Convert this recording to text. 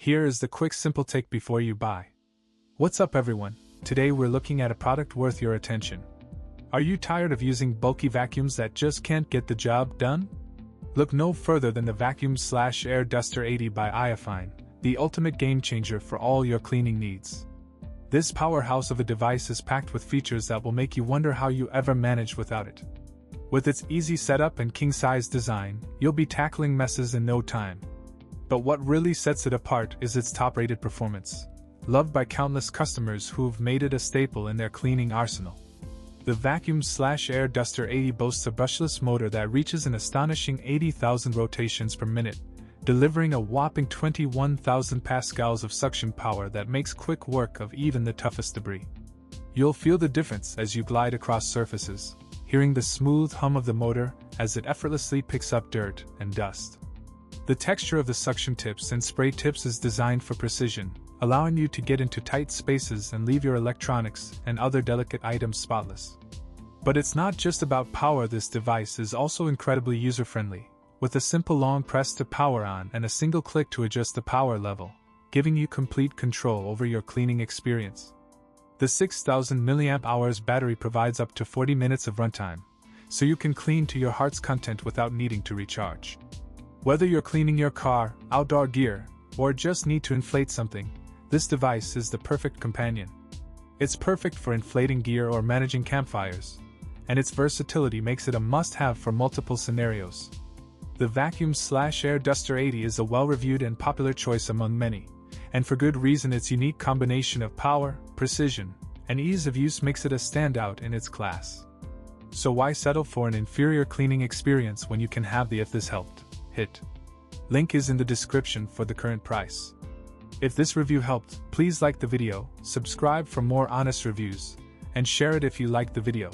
Here is the quick simple take before you buy. What's up everyone? Today we're looking at a product worth your attention. Are you tired of using bulky vacuums that just can't get the job done? Look no further than the Vacuum/Air Duster 80 by IYOFINE, the ultimate game changer for all your cleaning needs. This powerhouse of a device is packed with features that will make you wonder how you ever managed without it. With its easy setup and king-size design, you'll be tackling messes in no time. But what really sets it apart is its top-rated performance, loved by countless customers who've made it a staple in their cleaning arsenal. The Vacuum/Air Duster 80 boasts a brushless motor that reaches an astonishing 80,000 rotations per minute, delivering a whopping 21,000 pascals of suction power that makes quick work of even the toughest debris. You'll feel the difference as you glide across surfaces, hearing the smooth hum of the motor as it effortlessly picks up dirt and dust. The texture of the suction tips and spray tips is designed for precision, allowing you to get into tight spaces and leave your electronics and other delicate items spotless. But it's not just about power. This device is also incredibly user-friendly, with a simple long press to power on and a single click to adjust the power level, giving you complete control over your cleaning experience. The 6,000 mAh battery provides up to 40 minutes of runtime, so you can clean to your heart's content without needing to recharge. Whether you're cleaning your car, outdoor gear, or just need to inflate something, this device is the perfect companion. It's perfect for inflating gear or managing campfires, and its versatility makes it a must-have for multiple scenarios. The Vacuum/Air Duster 80 is a well-reviewed and popular choice among many, and for good reason. Its unique combination of power, precision, and ease of use makes it a standout in its class. So why settle for an inferior cleaning experience when you can have the "If this helped" hit? Link is in the description for the current price. If this review helped, please like the video, subscribe for more honest reviews, and share it if you liked the video.